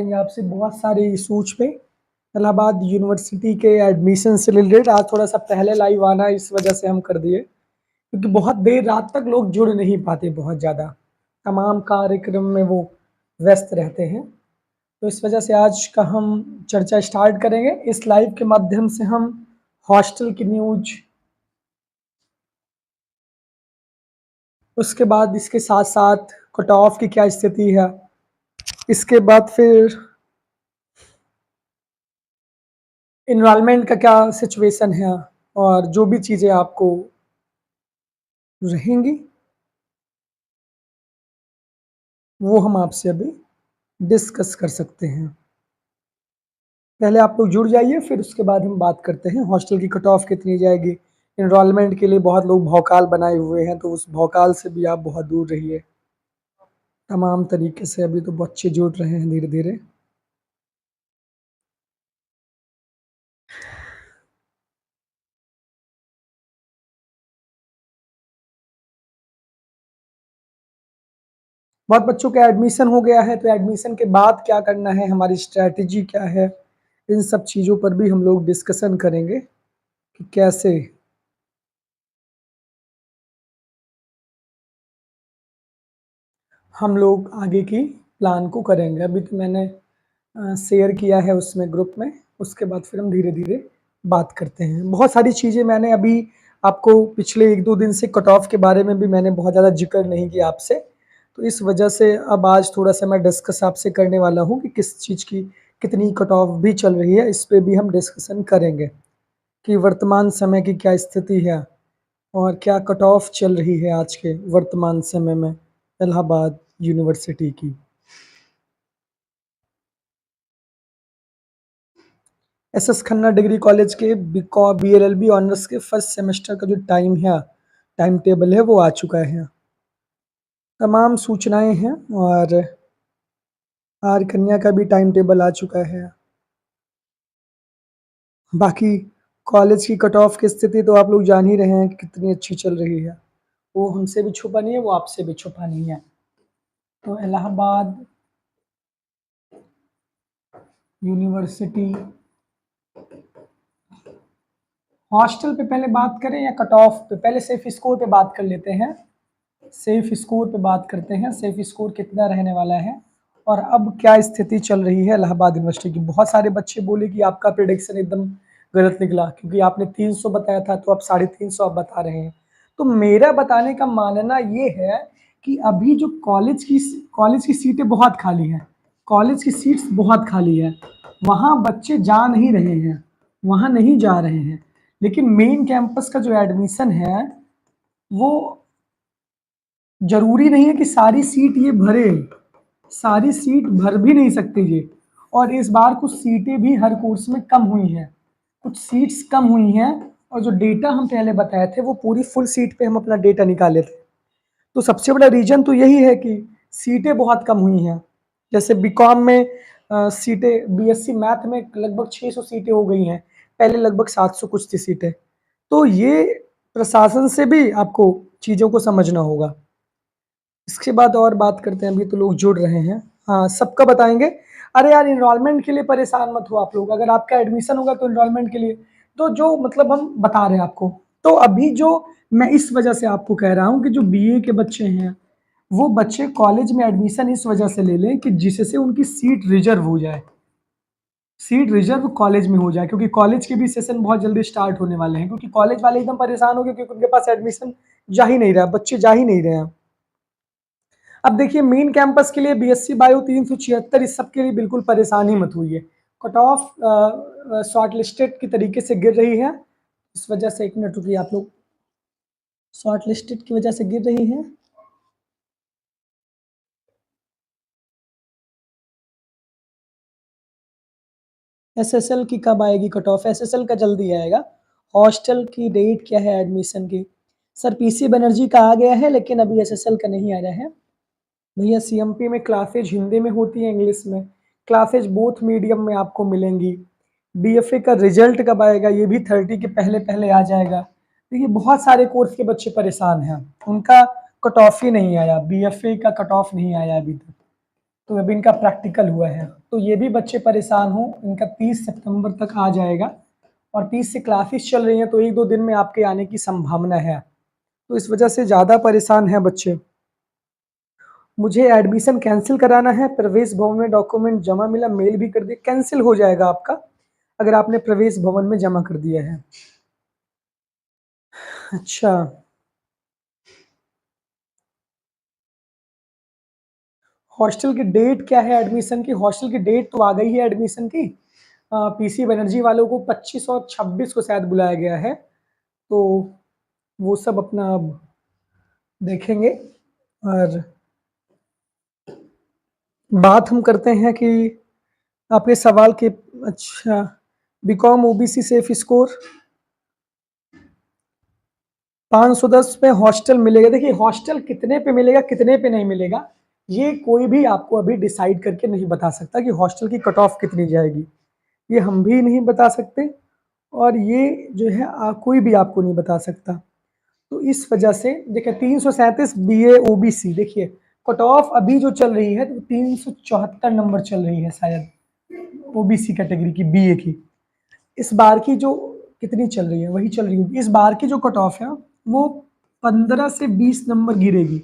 आपसे बहुत सारे इशूज पे इलाहाबाद यूनिवर्सिटी के एडमिशन से रिलेटेड। आज थोड़ा सा पहले लाइव आना इस वजह से हम कर दिए क्योंकि बहुत देर रात तक लोग जुड़ नहीं पाते, बहुत ज़्यादा तमाम कार्यक्रम में वो व्यस्त रहते हैं। तो इस वजह से आज का हम चर्चा स्टार्ट करेंगे। इस लाइव के माध्यम से हम हॉस्टल की न्यूज, उसके बाद इसके साथ साथ कट ऑफ की क्या स्थिति है, इसके बाद फिर इनरोलमेंट का क्या सिचुएशन है, और जो भी चीज़ें आपको रहेंगी वो हम आपसे अभी डिस्कस कर सकते हैं। पहले आप लोग जुड़ जाइए, फिर उसके बाद हम बात करते हैं हॉस्टल की कट ऑफ कितनी जाएगी। इनरोलमेंट के लिए बहुत लोग भौकाल बनाए हुए हैं, तो उस भौकाल से भी आप बहुत दूर रहिए। तमाम तरीके से अभी तो बच्चे जुड़ रहे हैं धीरे धीरे। बहुत बच्चों का एडमिशन हो गया है, तो एडमिशन के बाद क्या करना है, हमारी स्ट्रैटेजी क्या है, इन सब चीज़ों पर भी हम लोग डिस्कशन करेंगे कि कैसे हम लोग आगे की प्लान को करेंगे। अभी तो मैंने शेयर किया है उसमें ग्रुप में, उसके बाद फिर हम धीरे धीरे बात करते हैं। बहुत सारी चीज़ें मैंने अभी आपको पिछले 1-2 दिन से कट ऑफ के बारे में भी मैंने बहुत ज़्यादा जिक्र नहीं किया आपसे, तो इस वजह से अब आज थोड़ा सा मैं डिस्कस आपसे करने वाला हूँ कि किस चीज़ की कितनी कट ऑफ भी चल रही है। इस पे भी हम डिस्कशन करेंगे कि वर्तमान समय की क्या स्थिति है और क्या कट ऑफ चल रही है आज के वर्तमान समय में इलाहाबाद यूनिवर्सिटी की। एसएस खन्ना डिग्री कॉलेज के बीएलएलबी ऑनर्स के फर्स्ट सेमेस्टर का जो टाइम टेबल है वो आ चुका है। तमाम सूचनाएं हैं और आर कन्या का भी टाइम टेबल आ चुका है। बाकी कॉलेज की कट ऑफ की स्थिति तो आप लोग जान ही रहे हैं कि कितनी अच्छी चल रही है। वो हमसे भी छुपा नहीं है, वो आपसे भी छुपा नहीं है। तो इलाहाबाद यूनिवर्सिटी हॉस्टल पे पहले बात करें या कट ऑफ पे? पहले सेफ स्कोर पे बात कर लेते हैं। सेफ स्कोर पे बात करते हैं, सेफ स्कोर कितना रहने वाला है और अब क्या स्थिति चल रही है इलाहाबाद यूनिवर्सिटी की। बहुत सारे बच्चे बोले कि आपका प्रिडिक्शन एकदम गलत निकला, क्योंकि आपने 300 बताया था तो अब 350 आप बता रहे हैं। तो मेरा बताने का मानना ये है कि अभी जो कॉलेज की सीटें बहुत खाली हैं, कॉलेज की सीट्स बहुत खाली है, वहाँ बच्चे जा नहीं रहे हैं, वहाँ नहीं जा रहे हैं। लेकिन मेन कैंपस का जो एडमिशन है वो जरूरी नहीं है कि सारी सीट ये भरे, सारी सीट भर भी नहीं सकती ये। और इस बार कुछ सीटें भी हर कोर्स में कम हुई हैं, कुछ सीट्स कम हुई हैं, और जो डेटा हम पहले बताए थे वो पूरी फुल सीट पे हम अपना डेटा निकाले थे। तो सबसे बड़ा रीजन तो यही है कि सीटें बहुत कम हुई हैं। जैसे बीकॉम में सीटें, बीएससी मैथ में लगभग 600 सीटें हो गई हैं, पहले लगभग 700 कुछ थी सीटें। तो ये प्रशासन से भी आपको चीज़ों को समझना होगा। इसके बाद और बात करते हैं, अभी तो लोग जुड़ रहे हैं। हाँ, सबका बताएंगे। अरे यार, इनरोलमेंट के लिए परेशान मत हो आप लोग। अगर आपका एडमिशन होगा तो इनरोलमेंट के लिए तो जो मतलब हम बता रहे हैं आपको, तो अभी जो मैं इस वजह से आपको कह रहा हूँ कि जो बीए के बच्चे हैं वो बच्चे कॉलेज में एडमिशन इस वजह से ले लें कि जिससे उनकी सीट रिजर्व हो जाए, सीट रिजर्व कॉलेज में हो जाए, क्योंकि कॉलेज के भी सेशन बहुत जल्दी स्टार्ट होने वाले हैं। क्योंकि कॉलेज वाले एकदम परेशान हो गए क्योंकि उनके पास एडमिशन जा ही नहीं रहा, बच्चे जा ही नहीं रहे हैं। अब देखिए, मेन कैंपस के लिए बीएससी बायो 376, इस सब के लिए बिल्कुल परेशानी मत हुई। कट ऑफ शॉर्ट लिस्टेड की तरीके से गिर रही है, इस वजह से, एक मिनट रुकिए आप लोग, शॉर्ट लिस्टेड की वजह से गिर रही है। एसएसएल की कब आएगी कट ऑफ? एसएसएल का जल्दी आएगा। हॉस्टल की डेट क्या है एडमिशन की? सर पीसी बनर्जी का आ गया है, लेकिन अभी एसएसएल का नहीं आया है। भैया सीएमपी में क्लासेज हिंदी में होती है, इंग्लिश में क्लासेज बोथ मीडियम में आपको मिलेंगी। बीएफए का रिजल्ट कब आएगा? ये भी 30 के पहले पहले आ जाएगा। देखिए, बहुत सारे कोर्स के बच्चे परेशान हैं, उनका कट ऑफ ही नहीं आया, बीएफए का कट ऑफ नहीं आया अभी तक। तो अभी इनका प्रैक्टिकल हुआ है, तो ये भी बच्चे परेशान हो, इनका 30 सितंबर तक आ जाएगा और 30 से क्लासेस चल रही हैं, तो 1-2 दिन में आपके आने की संभावना है। तो इस वजह से ज़्यादा परेशान हैं बच्चे। मुझे एडमिशन कैंसिल कराना है, प्रवेश भवन में डॉक्यूमेंट जमा मिला, मेल भी कर दिया, कैंसिल हो जाएगा आपका अगर आपने प्रवेश भवन में जमा कर दिया है। अच्छा, हॉस्टल की डेट क्या है एडमिशन की? हॉस्टल की डेट तो आ गई है एडमिशन की। पीसी बनर्जी वालों को 25 और 26 को शायद बुलाया गया है, तो वो सब अपना अब देखेंगे। और बात हम करते हैं कि आपके सवाल के, अच्छा, बीकॉम ओबीसी सेफ स्कोर 510 पे हॉस्टल मिलेगा। देखिए हॉस्टल कितने पे मिलेगा कितने पे नहीं मिलेगा, ये कोई भी आपको अभी डिसाइड करके नहीं बता सकता कि हॉस्टल की कट ऑफ कितनी जाएगी, ये हम भी नहीं बता सकते और ये जो है कोई भी आपको नहीं बता सकता। तो इस वजह से देखिए 337 बीए ओबीसी, देखिए कट ऑफ अभी जो चल रही है तो 374 नंबर चल रही है शायद ओबीसी कैटेगरी की बीए की। इस बार की जो कितनी चल रही है वही चल रही होगी। इस बार की जो कट ऑफ है वो 15 से 20 नंबर गिरेगी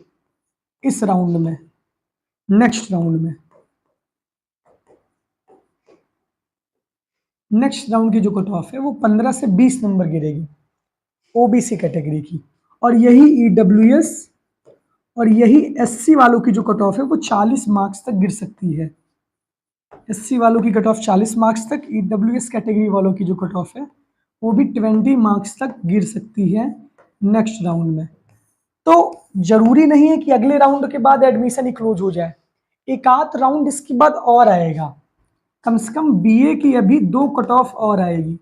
इस राउंड में, नेक्स्ट राउंड में, नेक्स्ट राउंड की जो कट ऑफ है वो 15 से 20 नंबर गिरेगी ओबीसी कैटेगरी की। और यही ईडब्ल्यूएस और यही एससी वालों की जो कट ऑफ है वो 40 मार्क्स तक गिर सकती है। एससी वालों की कट ऑफ 40 मार्क्स तक, ईडब्ल्यूएस कैटेगरी वालों की जो कट ऑफ है वो भी 20 मार्क्स तक गिर सकती है नेक्स्ट राउंड में। तो जरूरी नहीं है कि अगले राउंड के बाद एडमिशन ही क्लोज हो जाए, एक आध राउंड इसके बाद और आएगा, कम से कम बीए की अभी 2 कट ऑफ और आएगी,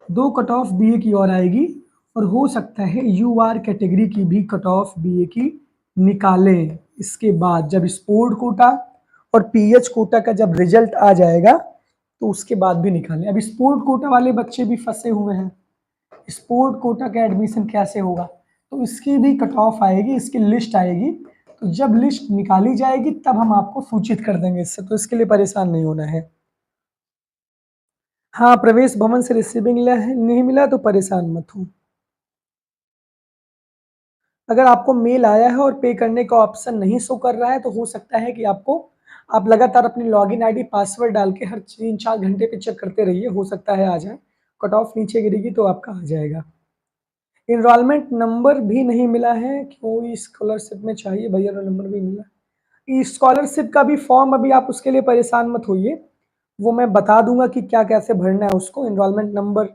2 कट ऑफ बीए की और आएगी और हो सकता है यूआर कैटेगरी की भी कट ऑफ बीए की निकाले इसके बाद, जब स्पोर्ट कोटा और पीएच कोटा का जब रिजल्ट आ जाएगा तो उसके बाद भी निकालें। अब स्पोर्ट कोटा वाले बच्चे भी फंसे हुए हैं, स्पोर्ट कोटा का एडमिशन कैसे होगा, तो इसकी भी कट ऑफ आएगी, इसकी लिस्ट आएगी, तो जब लिस्ट निकाली जाएगी तब हम आपको सूचित कर देंगे इससे, तो इसके लिए परेशान नहीं होना है। हाँ, प्रवेश भवन से रिसीविंग नहीं मिला तो परेशान मत हो। अगर आपको मेल आया है और पे करने का ऑप्शन नहीं शो कर रहा है तो हो सकता है कि आप लगातार अपनी लॉगिन आईडी पासवर्ड डाल के हर 3-4 घंटे पे चेक करते रहिए, हो सकता है आ जाए। कट ऑफ नीचे गिरेगी तो आपका आ जाएगा। एनरोलमेंट नंबर भी नहीं मिला है, कोई स्कॉलरशिप में चाहिए भैया, रोल नंबर भी मिला। स्कॉलरशिप का भी फॉर्म अभी आप उसके लिए परेशान मत होइए, वो मैं बता दूंगा कि क्या कैसे भरना है उसको। एनरोलमेंट नंबर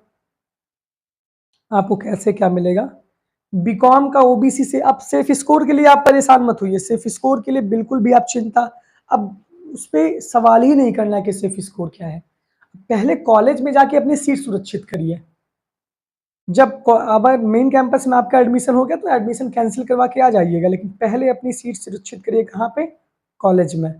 आपको कैसे क्या मिलेगा। बीकॉम का ओबीसी से, अब सेफ स्कोर के लिए आप परेशान मत होइए, सेफ स्कोर के लिए बिल्कुल भी आप चिंता, अब उस पर सवाल ही नहीं करना कि सेफ स्कोर क्या है। पहले कॉलेज में जाके अपनी सीट सुरक्षित करिए, जब अब मेन कैंपस में आपका एडमिशन हो गया तो एडमिशन कैंसिल करवा के आ जाइएगा, लेकिन पहले अपनी सीट सुरक्षित करिए। कहाँ पे? कॉलेज में।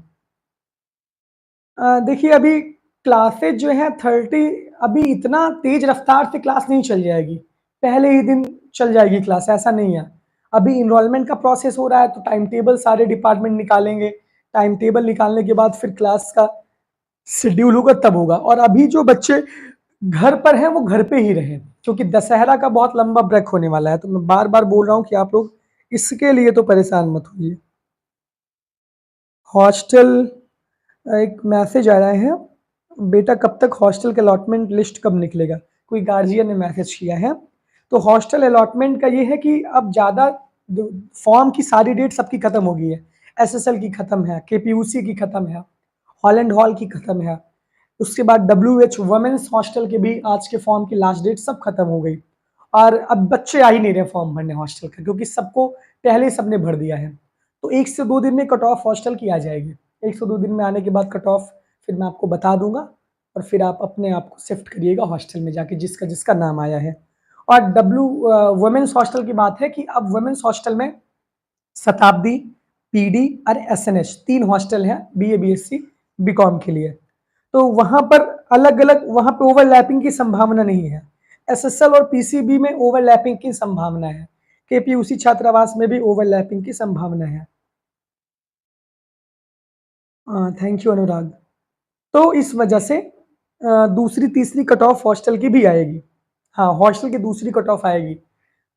देखिए अभी क्लासेज जो है 30, अभी इतना तेज रफ्तार से क्लास नहीं चल जाएगी, पहले ही दिन चल जाएगी क्लास, ऐसा नहीं है। अभी इनरोलमेंट का प्रोसेस हो रहा है तो टाइम टेबल सारे डिपार्टमेंट निकालेंगे, टाइम टेबल निकालने के बाद फिर क्लास का शेड्यूल होगा तब होगा। और अभी जो बच्चे घर पर हैं वो घर पे ही रहें, क्योंकि दशहरा का बहुत लंबा ब्रेक होने वाला है, तो मैं बार बार बोल रहा हूँ कि आप लोग इसके लिए तो परेशान मत होइए। हॉस्टल, एक मैसेज आ रहा है, बेटा कब तक हॉस्टल का अलॉटमेंट लिस्ट कब निकलेगा, कोई गार्जियन ने मैसेज किया है। तो हॉस्टल अलॉटमेंट का ये है कि अब ज़्यादा फॉर्म की सारी डेट सबकी खत्म हो गई है, एसएसएल की खत्म है, केपीयूसी की खत्म है, हॉलैंड हॉल की खत्म है, उसके बाद डब्ल्यूएच वुमेन्स हॉस्टल के भी आज के फॉर्म की लास्ट डेट सब खत्म हो गई। और अब बच्चे आ ही नहीं रहे फॉर्म भरने हॉस्टल का, क्योंकि सबको पहले सबने भर दिया है। तो 1 से 2 दिन में कट ऑफ हॉस्टल की आ जाएगी, 1 से 2 दिन में आने के बाद कट ऑफ फिर मैं आपको बता दूंगा और फिर आप अपने आप को शिफ्ट करिएगा हॉस्टल में जाके जिसका जिसका नाम आया है। और वुमेन्स हॉस्टल की बात है कि अब वुमेन्स हॉस्टल में शताब्दी, पीडी और एसएनएच 3 हॉस्टल है बीए बीएससी बीकॉम के लिए। तो वहां पर अलग अलग, वहां पे ओवरलैपिंग की संभावना नहीं है। एसएसएल और पीसीबी में ओवरलैपिंग की संभावना है, केपीयूसी छात्रावास में भी ओवरलैपिंग की संभावना है। थैंक यू अनुराग। तो इस वजह से दूसरी तीसरी कट ऑफ हॉस्टल की भी आएगी। हाँ, हॉस्टल की दूसरी कट ऑफ आएगी।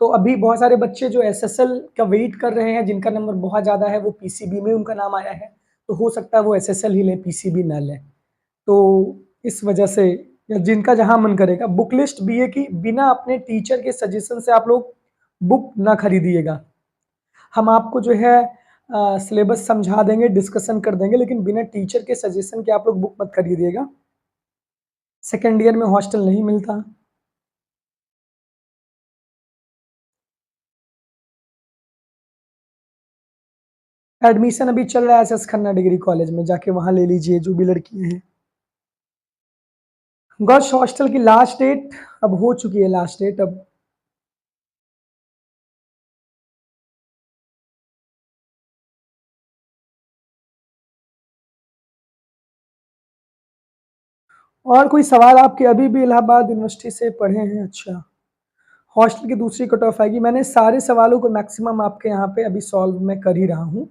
तो अभी बहुत सारे बच्चे जो एसएसएल का वेट कर रहे हैं, जिनका नंबर बहुत ज़्यादा है, वो पीसीबी में उनका नाम आया है, तो हो सकता है वो एसएसएल ही लें, पीसीबी ना लें। तो इस वजह से या जिनका जहाँ मन करेगा, बुक लिस्ट बीए की बिना अपने टीचर के सजेशन से आप लोग बुक ना खरीदिएगा। हम आपको जो है सिलेबस समझा देंगे, डिस्कशन कर देंगे, लेकिन बिना टीचर के सजेशन के आप लोग बुक मत खरीदिएगा। सेकेंड ईयर में हॉस्टल नहीं मिलता। एडमिशन अभी चल रहा है एसएस खन्ना डिग्री कॉलेज में, जाके वहाँ ले लीजिए जो भी लड़कियाँ हैं। गर्ल्स हॉस्टल की लास्ट डेट अब हो चुकी है, लास्ट डेट अब। और कोई सवाल आपके? अभी भी इलाहाबाद यूनिवर्सिटी से पढ़े हैं? अच्छा, हॉस्टल की दूसरी कट ऑफ आएगी। मैंने सारे सवालों को मैक्सिमम आपके यहाँ पे अभी सॉल्व मैं कर ही रहा हूँ।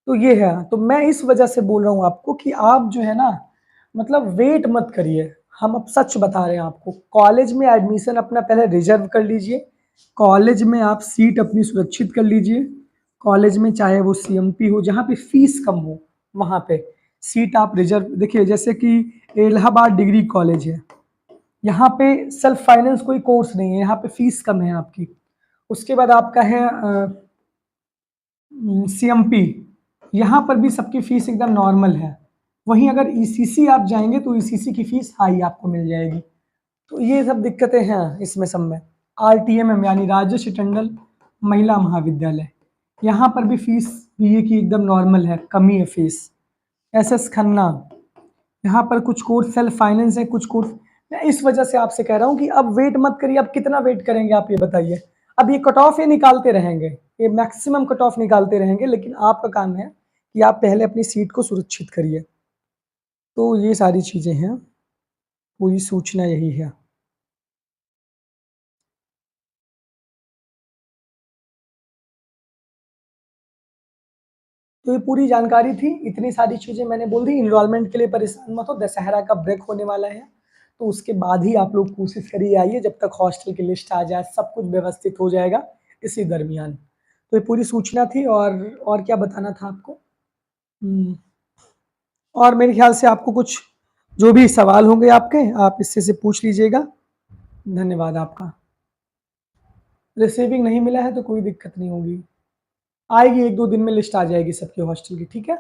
तो ये है, तो मैं इस वजह से बोल रहा हूँ आपको कि आप जो है ना, मतलब वेट मत करिए। हम अब सच बता रहे हैं आपको, कॉलेज में एडमिशन अपना पहले रिजर्व कर लीजिए। कॉलेज में आप सीट अपनी सुरक्षित कर लीजिए। कॉलेज में चाहे वो सीएमपी हो, जहाँ पे फीस कम हो, वहाँ पे सीट आप रिजर्व। देखिए जैसे कि इलाहाबाद डिग्री कॉलेज है, यहाँ पे सेल्फ फाइनेंस कोई कोर्स नहीं है, यहाँ पे फीस कम है आपकी। उसके बाद आपका है सीएमपी, यहाँ पर भी सबकी फीस एकदम नॉर्मल है। वहीं अगर ईसीसी आप जाएंगे तो ईसीसी की फीस हाई आपको मिल जाएगी। तो ये सब दिक्कतें हैं इसमें सब में। आरटीएमएम यानी राजेश टंडन महिला महाविद्यालय, यहाँ पर भी फीस बीए की एकदम नॉर्मल है, कमी है फीस। एसएस खन्ना, यहाँ पर कुछ कोर्स सेल्फ फाइनेंस है, कुछ कोर्स। मैं इस वजह से आपसे कह रहा हूँ कि अब वेट मत करिए। अब कितना वेट करेंगे आप, ये बताइए। अब ये कट ऑफ ये निकालते रहेंगे, ये मैक्सिमम कट ऑफ निकालते रहेंगे, लेकिन आपका काम है कि आप पहले अपनी सीट को सुरक्षित करिए। तो ये सारी चीज़ें हैं, पूरी सूचना यही है। तो ये पूरी जानकारी थी, इतनी सारी चीज़ें मैंने बोल दी। इनरोलमेंट के लिए परेशान मत हो, दशहरा का ब्रेक होने वाला है, तो उसके बाद ही आप लोग कोशिश करिए आइए, जब तक हॉस्टल की लिस्ट आ जाए सब कुछ व्यवस्थित हो जाएगा इसी दरमियान। तो ये पूरी सूचना थी। और क्या बताना था आपको? हम्म, और मेरे ख्याल से आपको कुछ जो भी सवाल होंगे आपके, आप इससे से पूछ लीजिएगा। धन्यवाद आपका। रिसीविंग नहीं मिला है तो कोई दिक्कत नहीं होगी, आएगी, एक दो दिन में लिस्ट आ जाएगी सबके हॉस्टल की, ठीक है।